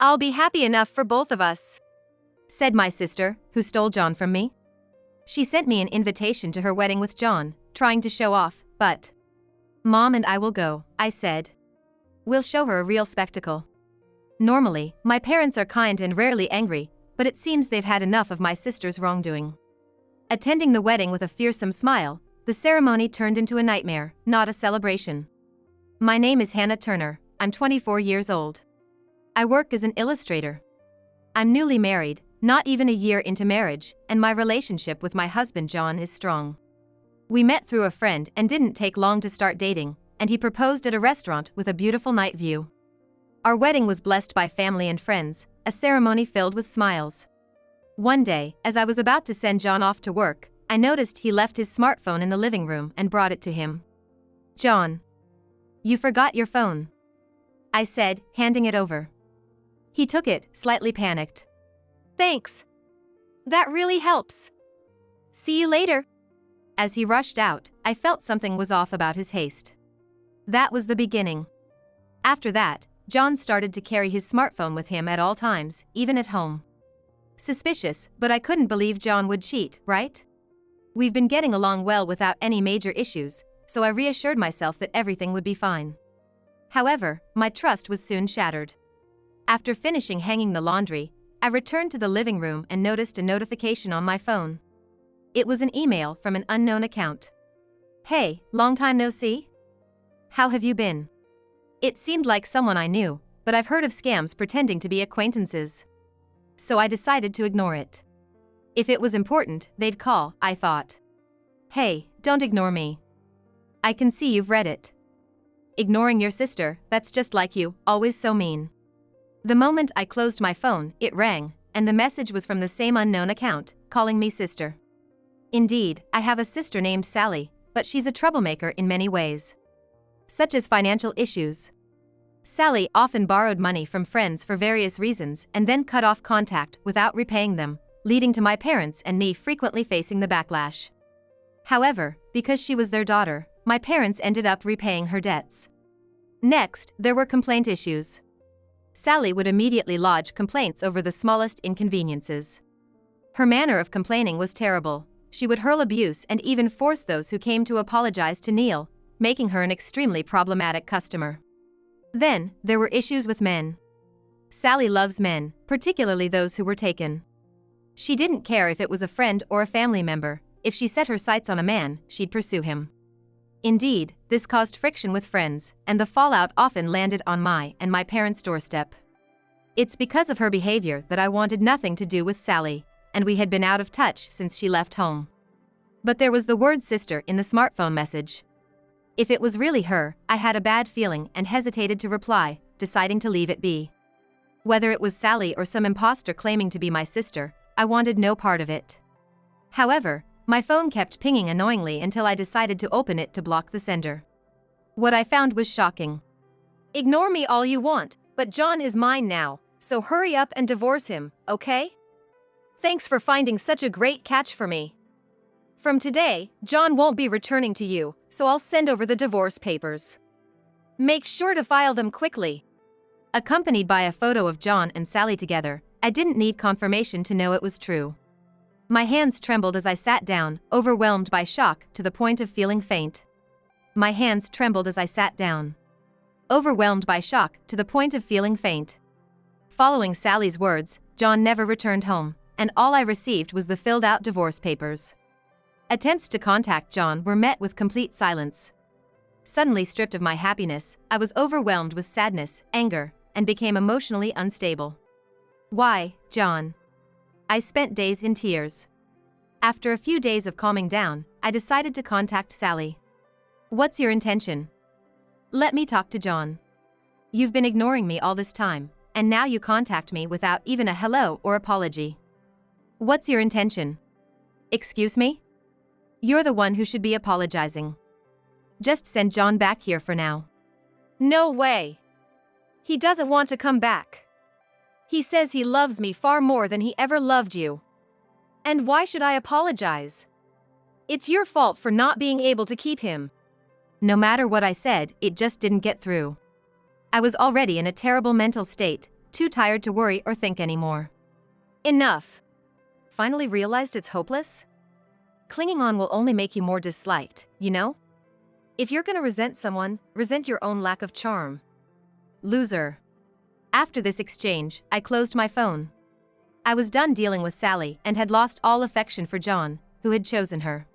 I'll be happy enough for both of us," said my sister, who stole John from me. She sent me an invitation to her wedding with John, trying to show off, but "Mom and I will go," I said. "We'll show her a real spectacle." Normally, my parents are kind and rarely angry, but it seems they've had enough of my sister's wrongdoing. Attending the wedding with a fearsome smile, the ceremony turned into a nightmare, not a celebration. My name is Hannah Turner, I'm 24 years old. I work as an illustrator. I'm newly married, not even a year into marriage, and my relationship with my husband John is strong. We met through a friend and didn't take long to start dating, and he proposed at a restaurant with a beautiful night view. Our wedding was blessed by family and friends, a ceremony filled with smiles. One day, as I was about to send John off to work, I noticed he left his smartphone in the living room and brought it to him. "John, you forgot your phone," I said, handing it over. He took it, slightly panicked. "Thanks. That really helps. See you later." As he rushed out, I felt something was off about his haste. That was the beginning. After that, John started to carry his smartphone with him at all times, even at home. Suspicious, but I couldn't believe John would cheat, right? We've been getting along well without any major issues, so I reassured myself that everything would be fine. However, my trust was soon shattered. After finishing hanging the laundry, I returned to the living room and noticed a notification on my phone. It was an email from an unknown account. "Hey, long time no see? How have you been?" It seemed like someone I knew, but I've heard of scams pretending to be acquaintances. So I decided to ignore it. If it was important, they'd call, I thought. "Hey, don't ignore me. I can see you've read it. Ignoring your sister, that's just like you, always so mean." The moment I closed my phone, it rang, and the message was from the same unknown account, calling me sister. Indeed, I have a sister named Sally, but she's a troublemaker in many ways. Such as financial issues. Sally often borrowed money from friends for various reasons and then cut off contact without repaying them, leading to my parents and me frequently facing the backlash. However, because she was their daughter, my parents ended up repaying her debts. Next, there were complaint issues. Sally would immediately lodge complaints over the smallest inconveniences. Her manner of complaining was terrible. She would hurl abuse and even force those who came to apologize to kneel, making her an extremely problematic customer. Then, there were issues with men. Sally loves men, particularly those who were taken. She didn't care if it was a friend or a family member. If she set her sights on a man, she'd pursue him. Indeed, this caused friction with friends, and the fallout often landed on my and my parents' doorstep. It's because of her behavior that I wanted nothing to do with Sally, and we had been out of touch since she left home. But there was the word sister in the smartphone message. If it was really her, I had a bad feeling and hesitated to reply, deciding to leave it be. Whether it was Sally or some imposter claiming to be my sister, I wanted no part of it. However, my phone kept pinging annoyingly until I decided to open it to block the sender. What I found was shocking. "Ignore me all you want, but John is mine now, so hurry up and divorce him, okay? Thanks for finding such a great catch for me. From today, John won't be returning to you, so I'll send over the divorce papers. Make sure to file them quickly." Accompanied by a photo of John and Sally together, I didn't need confirmation to know it was true. My hands trembled as I sat down, overwhelmed by shock to the point of feeling faint. My hands trembled as I sat down. Overwhelmed by shock to the point of feeling faint. Following Sally's words, John never returned home, and all I received was the filled-out divorce papers. Attempts to contact John were met with complete silence. Suddenly stripped of my happiness, I was overwhelmed with sadness, anger, and became emotionally unstable. Why, John? I spent days in tears. After a few days of calming down, I decided to contact Sally. "What's your intention? Let me talk to John. You've been ignoring me all this time, and now you contact me without even a hello or apology. What's your intention? Excuse me? You're the one who should be apologizing. Just send John back here for now." "No way. He doesn't want to come back. He says he loves me far more than he ever loved you. And why should I apologize? It's your fault for not being able to keep him." No matter what I said, it just didn't get through. I was already in a terrible mental state, too tired to worry or think anymore. Enough. Finally realized it's hopeless? Clinging on will only make you more disliked, you know? If you're gonna resent someone, resent your own lack of charm. Loser. After this exchange, I closed my phone. I was done dealing with Sally and had lost all affection for John, who had chosen her.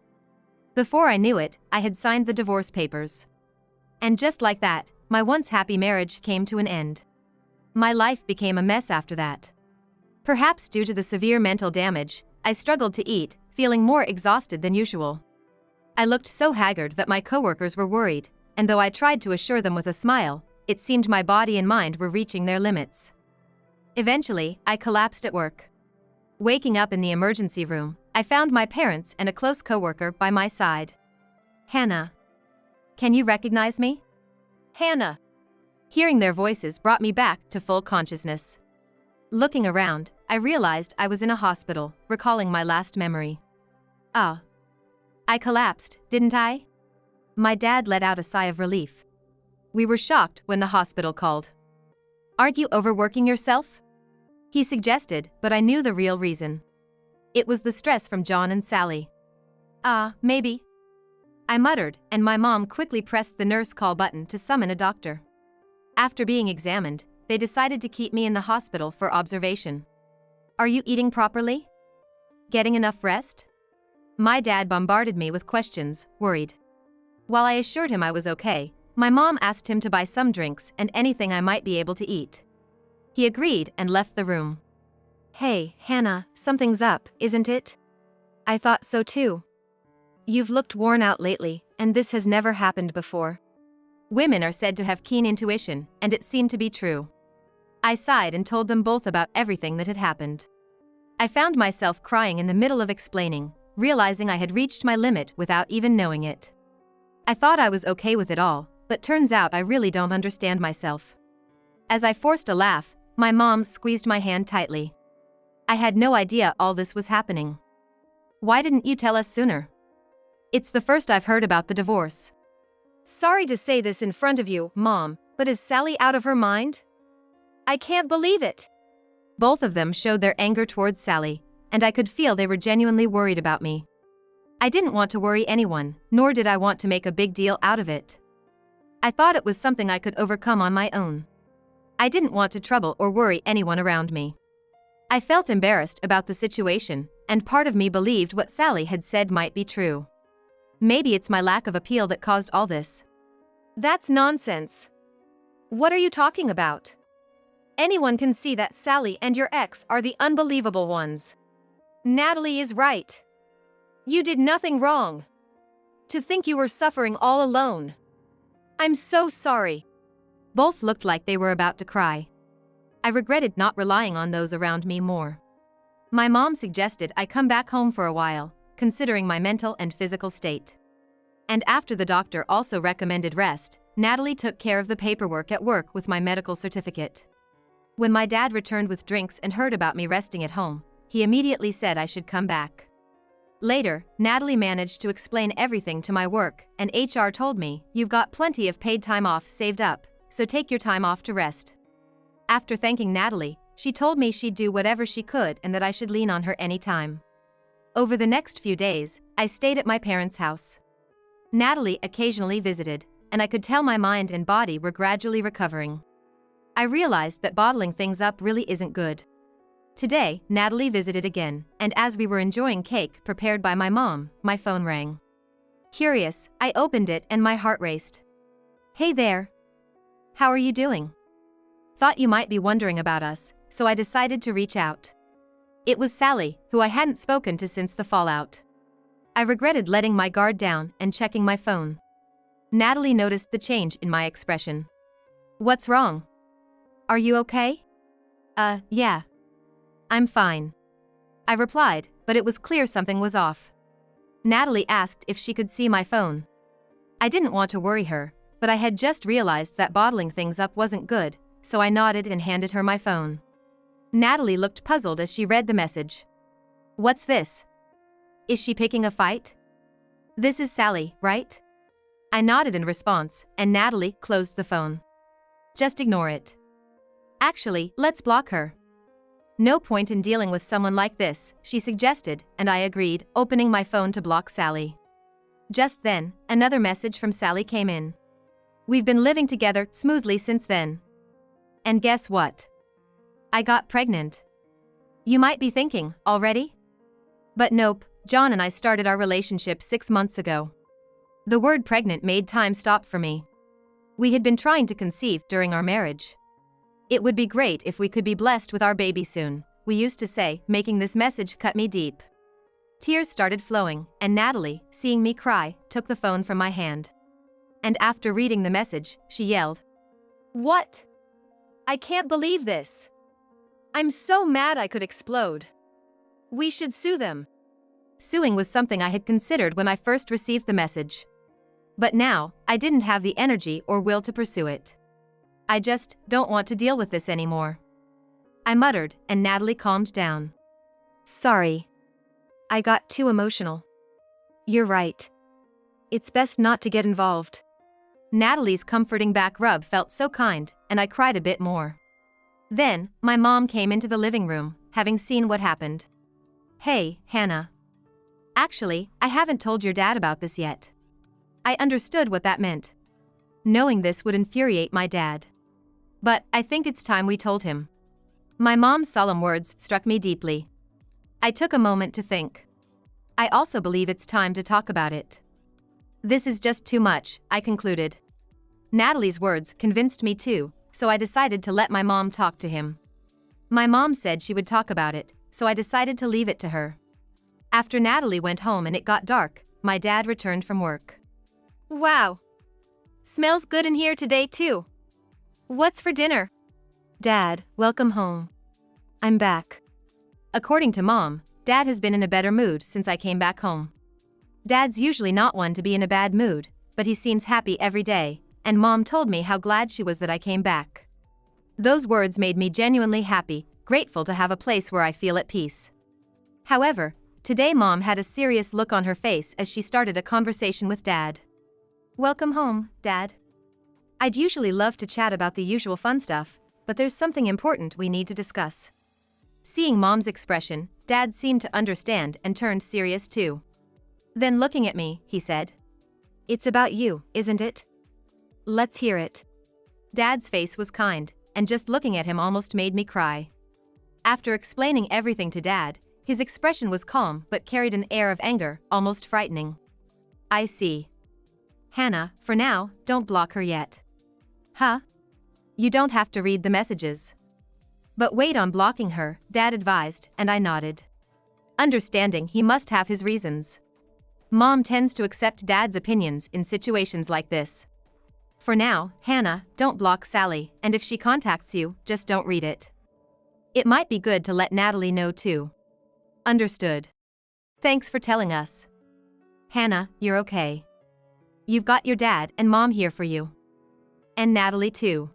Before I knew it, I had signed the divorce papers. And just like that, my once happy marriage came to an end. My life became a mess after that. Perhaps due to the severe mental damage, I struggled to eat, feeling more exhausted than usual. I looked so haggard that my coworkers were worried, and though I tried to assure them with a smile, it seemed my body and mind were reaching their limits. Eventually, I collapsed at work. Waking up in the emergency room, I found my parents and a close coworker by my side. Hannah. Can you recognize me? Hannah. Hearing their voices brought me back to full consciousness. Looking around, I realized I was in a hospital, recalling my last memory. Ah. I collapsed, didn't I? My dad let out a sigh of relief. We were shocked when the hospital called. Aren't you overworking yourself? He suggested, but I knew the real reason. It was the stress from John and Sally. Maybe. I muttered, and my mom quickly pressed the nurse call button to summon a doctor. After being examined, they decided to keep me in the hospital for observation. Are you eating properly? Getting enough rest? My dad bombarded me with questions, worried. While I assured him I was okay, my mom asked him to buy some drinks and anything I might be able to eat. He agreed and left the room. Hey, Hannah, something's up, isn't it? I thought so too. You've looked worn out lately, and this has never happened before. Women are said to have keen intuition, and it seemed to be true. I sighed and told them both about everything that had happened. I found myself crying in the middle of explaining, realizing I had reached my limit without even knowing it. I thought I was okay with it all, but turns out I really don't understand myself. As I forced a laugh, my mom squeezed my hand tightly. I had no idea all this was happening. Why didn't you tell us sooner? It's the first I've heard about the divorce. Sorry to say this in front of you, Mom, but is Sally out of her mind? I can't believe it. Both of them showed their anger towards Sally, and I could feel they were genuinely worried about me. I didn't want to worry anyone, nor did I want to make a big deal out of it. I thought it was something I could overcome on my own. I didn't want to trouble or worry anyone around me. I felt embarrassed about the situation, and part of me believed what Sally had said might be true. Maybe it's my lack of appeal that caused all this. That's nonsense. What are you talking about? Anyone can see that Sally and your ex are the unbelievable ones. Natalie is right. You did nothing wrong. To think you were suffering all alone. I'm so sorry. Both looked like they were about to cry. I regretted not relying on those around me more. My mom suggested I come back home for a while, considering my mental and physical state. And after the doctor also recommended rest, Natalie took care of the paperwork at work with my medical certificate. When my dad returned with drinks and heard about me resting at home, he immediately said I should come back. Later, Natalie managed to explain everything to my work, and HR told me, "You've got plenty of paid time off saved up, so take your time off to rest." After thanking Natalie, she told me she'd do whatever she could and that I should lean on her anytime. Over the next few days, I stayed at my parents' house. Natalie occasionally visited, and I could tell my mind and body were gradually recovering. I realized that bottling things up really isn't good. Today, Natalie visited again, and as we were enjoying cake prepared by my mom, my phone rang. Curious, I opened it and my heart raced. Hey there. How are you doing? Thought you might be wondering about us, so I decided to reach out. It was Sally, who I hadn't spoken to since the fallout. I regretted letting my guard down and checking my phone. Natalie noticed the change in my expression. What's wrong? Are you okay? Yeah. I'm fine. I replied, but it was clear something was off. Natalie asked if she could see my phone. I didn't want to worry her, but I had just realized that bottling things up wasn't good, so I nodded and handed her my phone. Natalie looked puzzled as she read the message. What's this? Is she picking a fight? This is Sally, right? I nodded in response, and Natalie closed the phone. Just ignore it. Actually, let's block her. No point in dealing with someone like this, she suggested, and I agreed, opening my phone to block Sally. Just then, another message from Sally came in. We've been living together smoothly since then. And guess what? I got pregnant. You might be thinking, already? But nope, John and I started our relationship 6 months ago. The word pregnant made time stop for me. We had been trying to conceive during our marriage. It would be great if we could be blessed with our baby soon, we used to say, making this message cut me deep. Tears started flowing, and Natalie, seeing me cry, took the phone from my hand. And after reading the message, she yelled, "What? I can't believe this. I'm so mad I could explode. We should sue them." Suing was something I had considered when I first received the message. But now, I didn't have the energy or will to pursue it. I just don't want to deal with this anymore. I muttered, and Natalie calmed down. Sorry. I got too emotional. You're right. It's best not to get involved. Natalie's comforting back rub felt so kind, and I cried a bit more. Then, my mom came into the living room, having seen what happened. Hey, Hannah. Actually, I haven't told your dad about this yet. I understood what that meant. Knowing this would infuriate my dad. But I think it's time we told him. My mom's solemn words struck me deeply. I took a moment to think. I also believe it's time to talk about it. This is just too much, I concluded. Natalie's words convinced me too, so I decided to let my mom talk to him. My mom said she would talk about it, so I decided to leave it to her. After Natalie went home and it got dark, my dad returned from work. Wow. Smells good in here today too. What's for dinner? Dad, welcome home. I'm back. According to Mom, Dad has been in a better mood since I came back home. Dad's usually not one to be in a bad mood, but he seems happy every day, and Mom told me how glad she was that I came back. Those words made me genuinely happy, grateful to have a place where I feel at peace. However, today Mom had a serious look on her face as she started a conversation with Dad. Welcome home, Dad. I'd usually love to chat about the usual fun stuff, but there's something important we need to discuss. Seeing Mom's expression, Dad seemed to understand and turned serious too. Then looking at me, he said, "It's about you, isn't it? Let's hear it." Dad's face was kind, and just looking at him almost made me cry. After explaining everything to Dad, his expression was calm but carried an air of anger, almost frightening. I see. Hannah, for now, don't block her yet. Huh? You don't have to read the messages. But wait on blocking her, Dad advised, and I nodded. Understanding he must have his reasons. Mom tends to accept Dad's opinions in situations like this. For now, Hannah, don't block Sally, and if she contacts you, just don't read it. It might be good to let Natalie know too. Understood. Thanks for telling us. Hannah, you're okay. You've got your dad and Mom here for you. And Natalie too.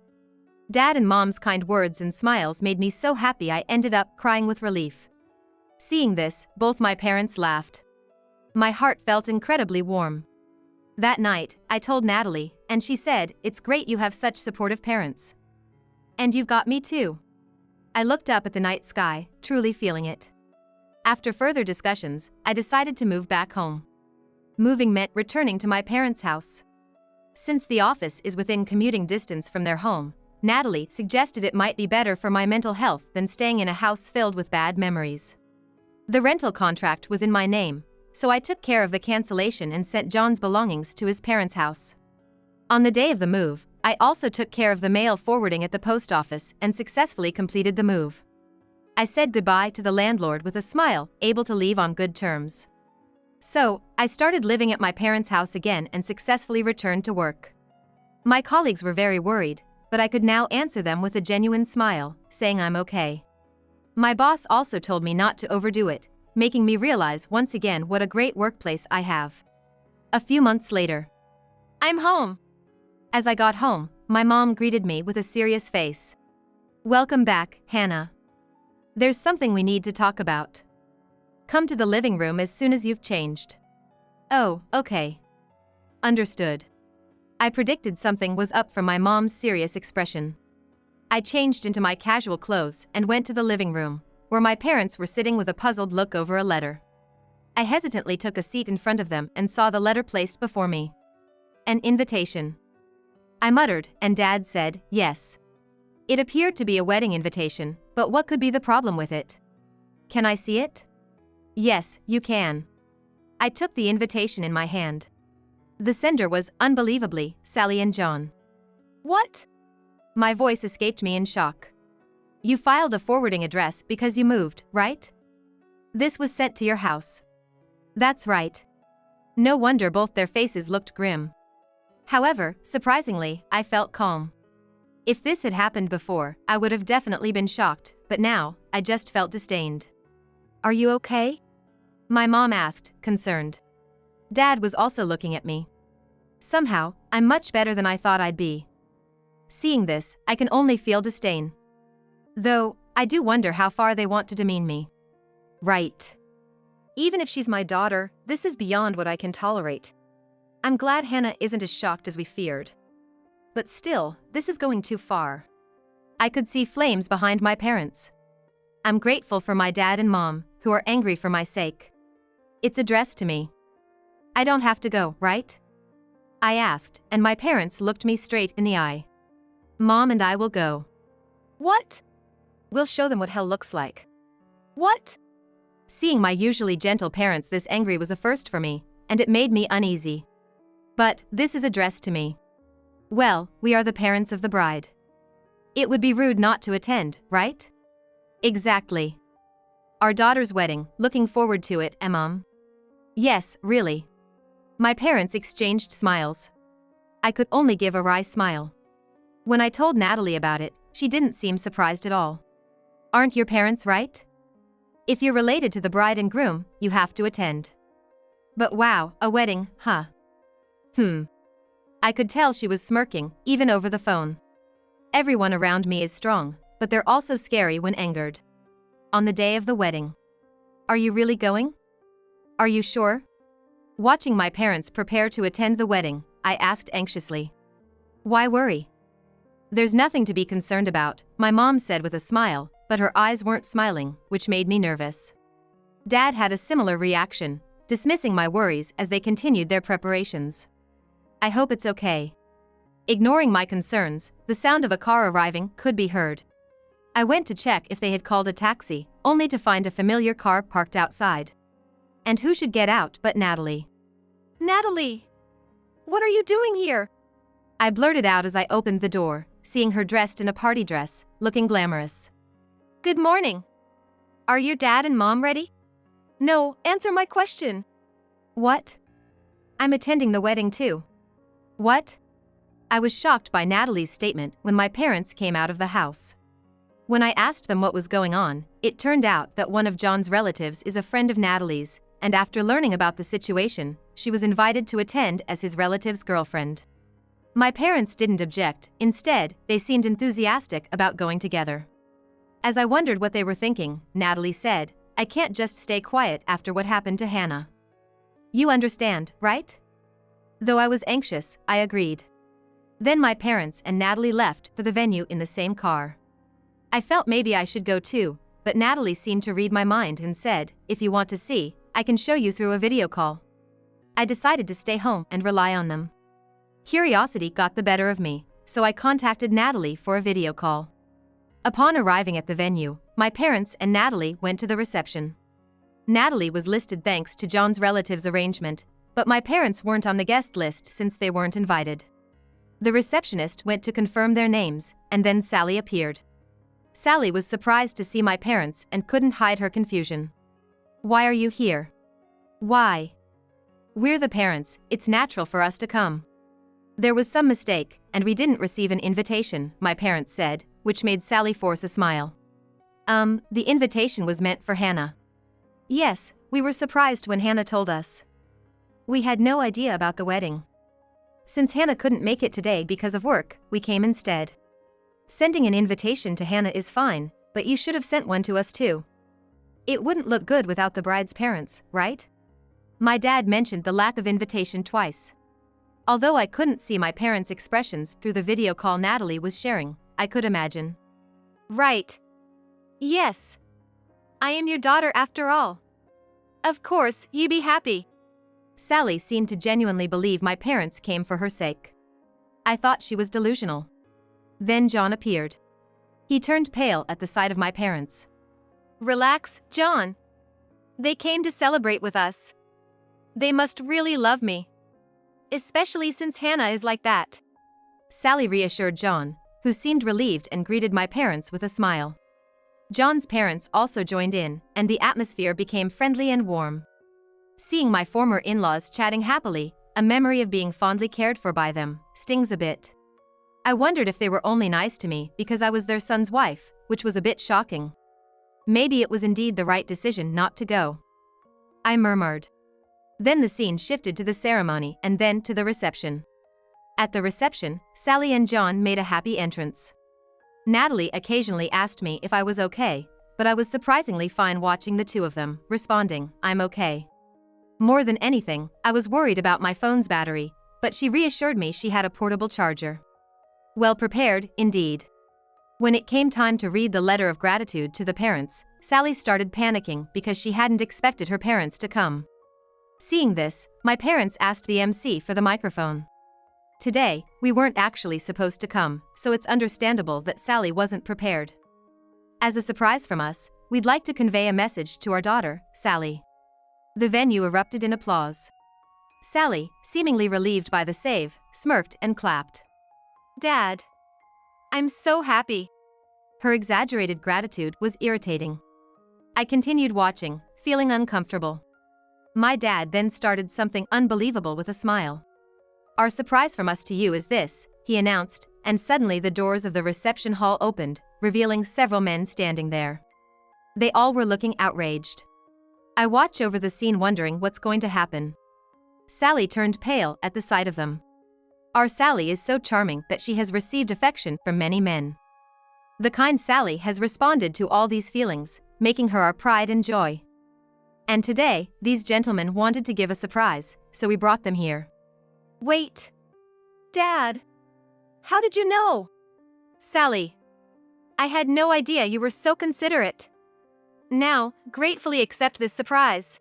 Dad and Mom's kind words and smiles made me so happy I ended up crying with relief. Seeing this, both my parents laughed. My heart felt incredibly warm. That night, I told Natalie, and she said, "It's great you have such supportive parents. And you've got me too." I looked up at the night sky, truly feeling it. After further discussions, I decided to move back home. Moving meant returning to my parents' house. Since the office is within commuting distance from their home, Natalie suggested it might be better for my mental health than staying in a house filled with bad memories. The rental contract was in my name, so I took care of the cancellation and sent John's belongings to his parents' house. On the day of the move, I also took care of the mail forwarding at the post office and successfully completed the move. I said goodbye to the landlord with a smile, able to leave on good terms. So, I started living at my parents' house again and successfully returned to work. My colleagues were very worried, but I could now answer them with a genuine smile, saying I'm okay. My boss also told me not to overdo it, making me realize once again what a great workplace I have. A few months later, I'm home. As I got home, my mom greeted me with a serious face. Welcome back, Hannah. There's something we need to talk about. Come to the living room as soon as you've changed. Oh, okay. Understood. I predicted something was up from my mom's serious expression. I changed into my casual clothes and went to the living room, where my parents were sitting with a puzzled look over a letter. I hesitantly took a seat in front of them and saw the letter placed before me. An invitation. I muttered, and Dad said, yes. It appeared to be a wedding invitation, but what could be the problem with it? Can I see it? Yes, you can. I took the invitation in my hand. The sender was, unbelievably, Sally and John. What? My voice escaped me in shock. You filed a forwarding address because you moved, right? This was sent to your house. That's right. No wonder both their faces looked grim. However, surprisingly, I felt calm. If this had happened before, I would have definitely been shocked, but now, I just felt disdained. Are you okay? My mom asked, concerned. Dad was also looking at me. Somehow, I'm much better than I thought I'd be. Seeing this, I can only feel disdain. Though, I do wonder how far they want to demean me. Right. Even if she's my daughter, this is beyond what I can tolerate. I'm glad Hannah isn't as shocked as we feared. But still, this is going too far. I could see flames behind my parents. I'm grateful for my dad and mom, who are angry for my sake. It's addressed to me. I don't have to go, right? I asked, and my parents looked me straight in the eye. Mom and I will go. What? We'll show them what hell looks like. What? Seeing my usually gentle parents this angry was a first for me, and it made me uneasy. But, this is addressed to me. Well, we are the parents of the bride. It would be rude not to attend, right? Exactly. Our daughter's wedding, looking forward to it, Mom. Yes, really. My parents exchanged smiles. I could only give a wry smile. When I told Natalie about it, she didn't seem surprised at all. Aren't your parents right? If you're related to the bride and groom, you have to attend. But wow, a wedding, huh? I could tell she was smirking, even over the phone. Everyone around me is strong, but they're also scary when angered. On the day of the wedding. Are you really going? Are you sure? Watching my parents prepare to attend the wedding, I asked anxiously. Why worry? There's nothing to be concerned about, my mom said with a smile, but her eyes weren't smiling, which made me nervous. Dad had a similar reaction, dismissing my worries as they continued their preparations. I hope it's okay. Ignoring my concerns, the sound of a car arriving could be heard. I went to check if they had called a taxi, only to find a familiar car parked outside. And who should get out but Natalie? Natalie! What are you doing here? I blurted out as I opened the door, seeing her dressed in a party dress, looking glamorous. Good morning. Are your dad and mom ready? No, answer my question. What? I'm attending the wedding too. What? I was shocked by Natalie's statement when my parents came out of the house. When I asked them what was going on, it turned out that one of John's relatives is a friend of Natalie's, and after learning about the situation, she was invited to attend as his relative's girlfriend. My parents didn't object, instead, they seemed enthusiastic about going together. As I wondered what they were thinking, Natalie said, I can't just stay quiet after what happened to Hannah. You understand, right? Though I was anxious, I agreed. Then my parents and Natalie left for the venue in the same car. I felt maybe I should go too, but Natalie seemed to read my mind and said, if you want to see, I can show you through a video call. I decided to stay home and rely on them. Curiosity got the better of me, so I contacted Natalie for a video call. Upon arriving at the venue, my parents and Natalie went to the reception. Natalie was listed thanks to John's relatives' arrangement, but my parents weren't on the guest list since they weren't invited. The receptionist went to confirm their names, and then Sally appeared. Sally was surprised to see my parents and couldn't hide her confusion. Why are you here? Why? We're the parents, it's natural for us to come. There was some mistake, and we didn't receive an invitation, my parents said, which made Sally force a smile. The invitation was meant for Hannah. Yes, we were surprised when Hannah told us. We had no idea about the wedding. Since Hannah couldn't make it today because of work, we came instead. Sending an invitation to Hannah is fine, but you should have sent one to us too. It wouldn't look good without the bride's parents, right? My dad mentioned the lack of invitation twice. Although I couldn't see my parents' expressions through the video call Natalie was sharing, I could imagine. Right. Yes. I am your daughter after all. Of course, you be happy. Sally seemed to genuinely believe my parents came for her sake. I thought she was delusional. Then John appeared. He turned pale at the sight of my parents. Relax, John. They came to celebrate with us. They must really love me. Especially since Hannah is like that. Sally reassured John, who seemed relieved and greeted my parents with a smile. John's parents also joined in, and the atmosphere became friendly and warm. Seeing my former in-laws chatting happily, a memory of being fondly cared for by them, stings a bit. I wondered if they were only nice to me because I was their son's wife, which was a bit shocking. Maybe it was indeed the right decision not to go. I murmured. Then the scene shifted to the ceremony and then to the reception. At the reception, Sally and John made a happy entrance. Natalie occasionally asked me if I was okay, but I was surprisingly fine watching the two of them, responding, "I'm okay." More than anything, I was worried about my phone's battery, but she reassured me she had a portable charger. Well prepared, indeed. When it came time to read the letter of gratitude to the parents, Sally started panicking because she hadn't expected her parents to come. Seeing this, my parents asked the MC for the microphone. Today, we weren't actually supposed to come, so it's understandable that Sally wasn't prepared. As a surprise from us, we'd like to convey a message to our daughter, Sally. The venue erupted in applause. Sally, seemingly relieved by the save, smirked and clapped. Dad. I'm so happy. Her exaggerated gratitude was irritating. I continued watching, feeling uncomfortable. My dad then started something unbelievable with a smile. Our surprise from us to you is this, he announced, and suddenly the doors of the reception hall opened, revealing several men standing there. They all were looking outraged. I watch over the scene wondering what's going to happen. Sally turned pale at the sight of them. Our Sally is so charming that she has received affection from many men. The kind Sally has responded to all these feelings, making her our pride and joy. And today, these gentlemen wanted to give a surprise, so we brought them here. Wait. Dad. How did you know? Sally. I had no idea you were so considerate. Now, gratefully accept this surprise.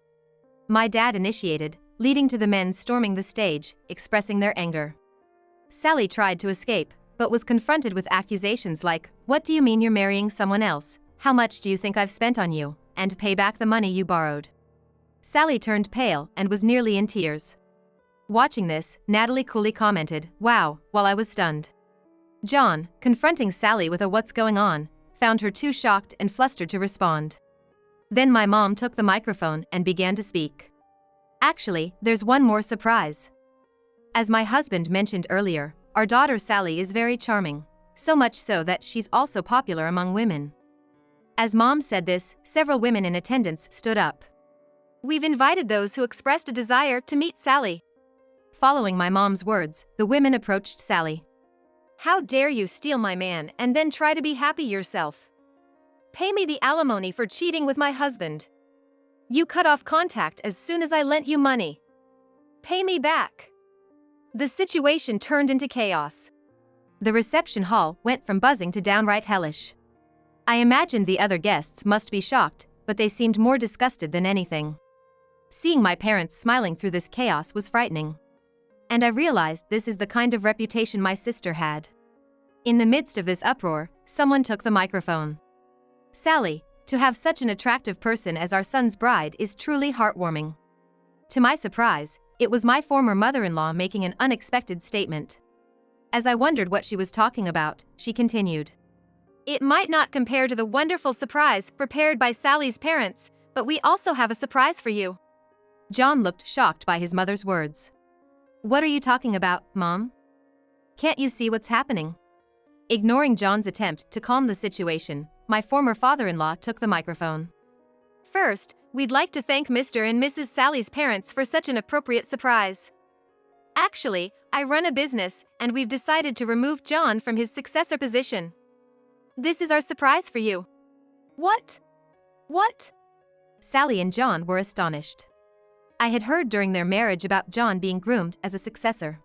My dad initiated, leading to the men storming the stage, expressing their anger. Sally tried to escape, but was confronted with accusations like, "What do you mean you're marrying someone else? How much do you think I've spent on you? And pay back the money you borrowed." Sally turned pale and was nearly in tears. Watching this, Natalie coolly commented, "Wow," while I was stunned. John, confronting Sally with a "what's going on," found her too shocked and flustered to respond. Then my mom took the microphone and began to speak. Actually, there's one more surprise. As my husband mentioned earlier, our daughter Sally is very charming, so much so that she's also popular among women. As Mom said this, several women in attendance stood up. We've invited those who expressed a desire to meet Sally. Following my mom's words, the women approached Sally. How dare you steal my man and then try to be happy yourself? Pay me the alimony for cheating with my husband. You cut off contact as soon as I lent you money. Pay me back. The situation turned into chaos. The reception hall went from buzzing to downright hellish. I imagined the other guests must be shocked, but they seemed more disgusted than anything. Seeing my parents smiling through this chaos was frightening. And I realized this is the kind of reputation my sister had. In the midst of this uproar, someone took the microphone. Sally, to have such an attractive person as our son's bride is truly heartwarming. To my surprise, it was my former mother-in-law making an unexpected statement. As I wondered what she was talking about, she continued. It might not compare to the wonderful surprise prepared by Sally's parents, but we also have a surprise for you. John looked shocked by his mother's words. What are you talking about, Mom? Can't you see what's happening? Ignoring John's attempt to calm the situation, my former father-in-law took the microphone. First, we'd like to thank Mr. and Mrs. Sally's parents for such an appropriate surprise. Actually, I run a business, and we've decided to remove John from his successor position. This is our surprise for you. What? What? Sally and John were astonished. I had heard during their marriage about John being groomed as a successor.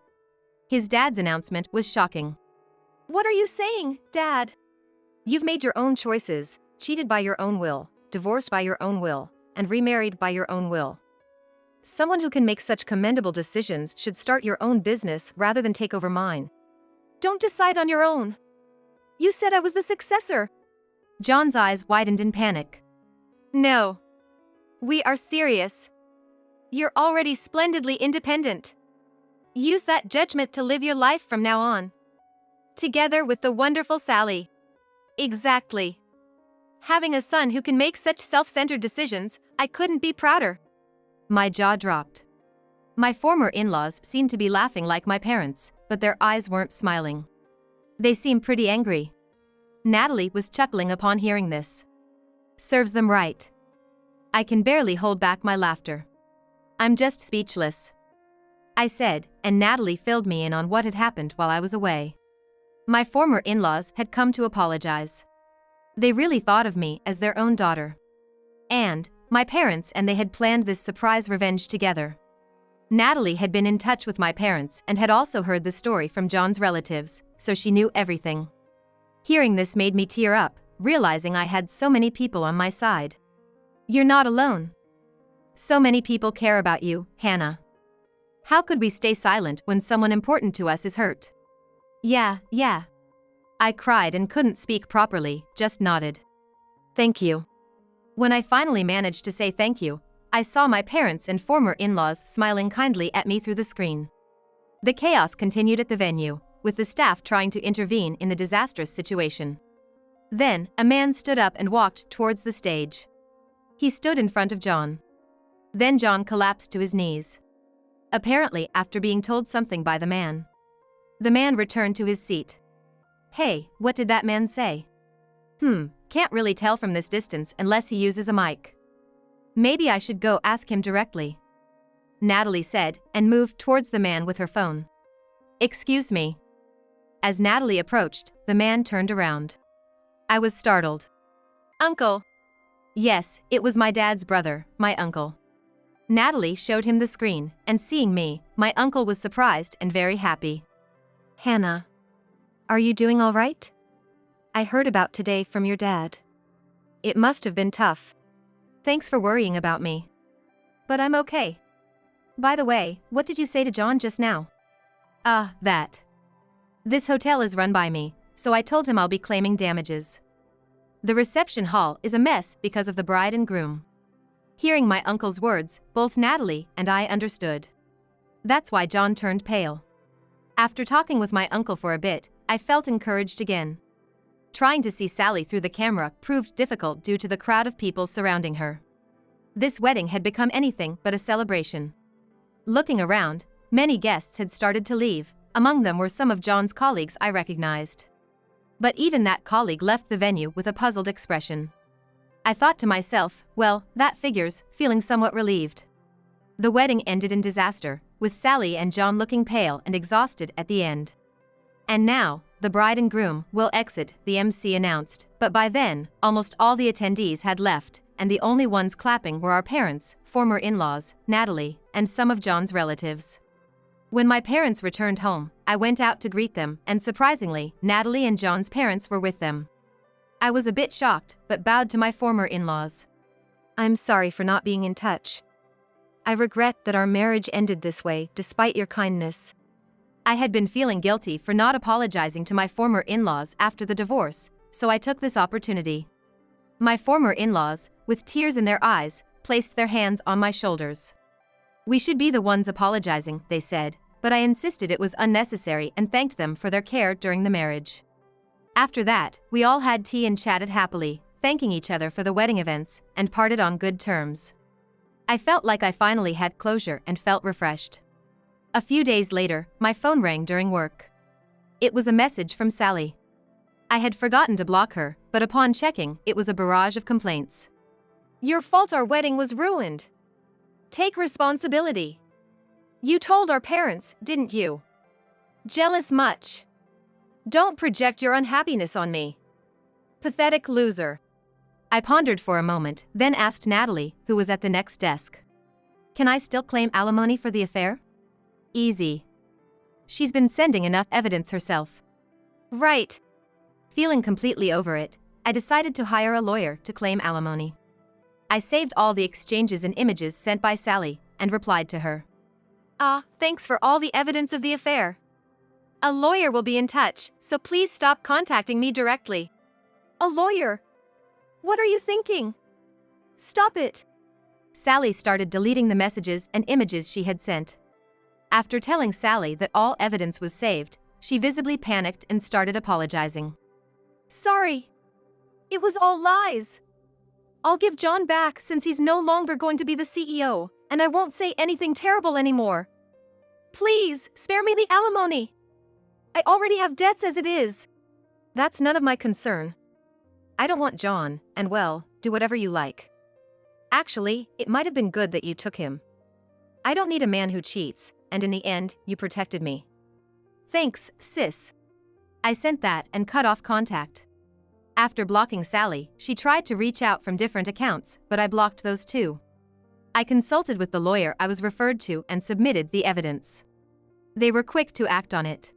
His dad's announcement was shocking. What are you saying, Dad? You've made your own choices, cheated by your own will, divorced by your own will, and remarried by your own will. Someone who can make such commendable decisions should start your own business rather than take over mine. Don't decide on your own. You said I was the successor. John's eyes widened in panic. No. We are serious. You're already splendidly independent. Use that judgment to live your life from now on. Together with the wonderful Sally. Exactly. Having a son who can make such self-centered decisions, I couldn't be prouder. My jaw dropped. My former in-laws seemed to be laughing like my parents, but their eyes weren't smiling. They seemed pretty angry. Natalie was chuckling upon hearing this. Serves them right. I can barely hold back my laughter. I'm just speechless, I said, and Natalie filled me in on what had happened while I was away. My former in-laws had come to apologize. They really thought of me as their own daughter. And my parents and they had planned this surprise revenge together. Natalie had been in touch with my parents and had also heard the story from John's relatives, so she knew everything. Hearing this made me tear up, realizing I had so many people on my side. You're not alone. So many people care about you, Hannah. How could we stay silent when someone important to us is hurt? Yeah. I cried and couldn't speak properly, just nodded. Thank you. When I finally managed to say thank you, I saw my parents and former in-laws smiling kindly at me through the screen. The chaos continued at the venue, with the staff trying to intervene in the disastrous situation. Then, a man stood up and walked towards the stage. He stood in front of John. Then John collapsed to his knees. Apparently after being told something by the man. The man returned to his seat. Hey, what did that man say? Can't really tell from this distance unless he uses a mic. Maybe I should go ask him directly, Natalie said, and moved towards the man with her phone. Excuse me. As Natalie approached, the man turned around. I was startled. Uncle. Yes, it was my dad's brother, my uncle. Natalie showed him the screen, and seeing me, my uncle was surprised and very happy. Hannah, are you doing all right? I heard about today from your dad. It must have been tough. Thanks for worrying about me. But I'm okay. By the way, what did you say to John just now? That. This hotel is run by me, so I told him I'll be claiming damages. The reception hall is a mess because of the bride and groom. Hearing my uncle's words, both Natalie and I understood. That's why John turned pale. After talking with my uncle for a bit, I felt encouraged again. Trying to see Sally through the camera proved difficult due to the crowd of people surrounding her. This wedding had become anything but a celebration. Looking around, many guests had started to leave, among them were some of John's colleagues I recognized. But even that colleague left the venue with a puzzled expression. I thought to myself, well, that figures, feeling somewhat relieved. The wedding ended in disaster, with Sally and John looking pale and exhausted at the end. And now, the bride and groom will exit, the MC announced, but by then, almost all the attendees had left, and the only ones clapping were our parents, former in-laws, Natalie, and some of John's relatives. When my parents returned home, I went out to greet them, and surprisingly, Natalie and John's parents were with them. I was a bit shocked, but bowed to my former in-laws. I'm sorry for not being in touch. I regret that our marriage ended this way, despite your kindness. I had been feeling guilty for not apologizing to my former in-laws after the divorce, so I took this opportunity. My former in-laws, with tears in their eyes, placed their hands on my shoulders. We should be the ones apologizing, they said, but I insisted it was unnecessary and thanked them for their care during the marriage. After that, we all had tea and chatted happily, thanking each other for the wedding events, and parted on good terms. I felt like I finally had closure and felt refreshed. A few days later, my phone rang during work. It was a message from Sally. I had forgotten to block her, but upon checking, it was a barrage of complaints. Your fault, our wedding was ruined. Take responsibility. You told our parents, didn't you? Jealous much. Don't project your unhappiness on me. Pathetic loser. I pondered for a moment, then asked Natalie, who was at the next desk. Can I still claim alimony for the affair? Easy. She's been sending enough evidence herself. Right. Feeling completely over it, I decided to hire a lawyer to claim alimony. I saved all the exchanges and images sent by Sally and replied to her. Thanks for all the evidence of the affair. A lawyer will be in touch, so please stop contacting me directly. A lawyer? What are you thinking? Stop it. Sally started deleting the messages and images she had sent. After telling Sally that all evidence was saved, she visibly panicked and started apologizing. Sorry. It was all lies. I'll give John back since he's no longer going to be the CEO, and I won't say anything terrible anymore. Please, spare me the alimony. I already have debts as it is. That's none of my concern. I don't want John, and well, do whatever you like. Actually, it might have been good that you took him. I don't need a man who cheats, and in the end, you protected me. Thanks, sis. I sent that and cut off contact. After blocking Sally, she tried to reach out from different accounts, but I blocked those too. I consulted with the lawyer I was referred to and submitted the evidence. They were quick to act on it.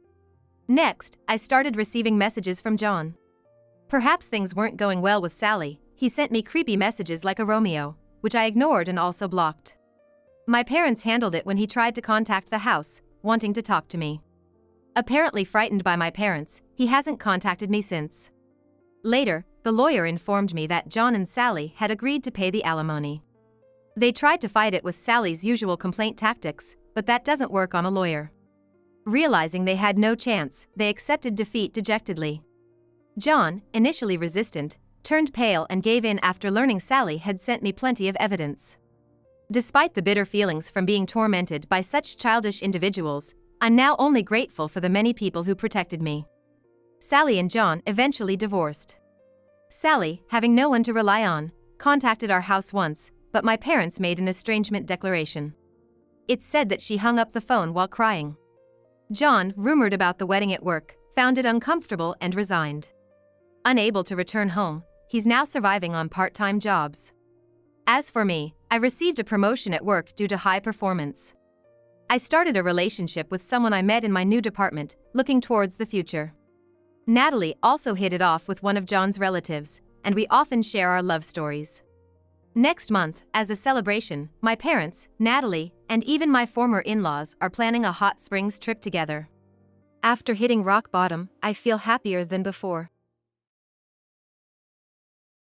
Next, I started receiving messages from John. Perhaps things weren't going well with Sally. He sent me creepy messages like a Romeo, which I ignored and also blocked. My parents handled it when he tried to contact the house, wanting to talk to me. Apparently frightened by my parents, he hasn't contacted me since. Later, the lawyer informed me that John and Sally had agreed to pay the alimony. They tried to fight it with Sally's usual complaint tactics, but that doesn't work on a lawyer. Realizing they had no chance, they accepted defeat dejectedly. John, initially resistant, turned pale and gave in after learning Sally had sent me plenty of evidence. Despite the bitter feelings from being tormented by such childish individuals, I'm now only grateful for the many people who protected me. Sally and John eventually divorced. Sally, having no one to rely on, contacted our house once, but my parents made an estrangement declaration. It said that she hung up the phone while crying. John, rumored about the wedding at work, found it uncomfortable and resigned. Unable to return home, he's now surviving on part-time jobs. As for me, I received a promotion at work due to high performance. I started a relationship with someone I met in my new department, looking towards the future. Natalie also hit it off with one of John's relatives, and we often share our love stories. Next month, as a celebration, my parents, Natalie, and even my former in-laws are planning a hot springs trip together. After hitting rock bottom, I feel happier than before.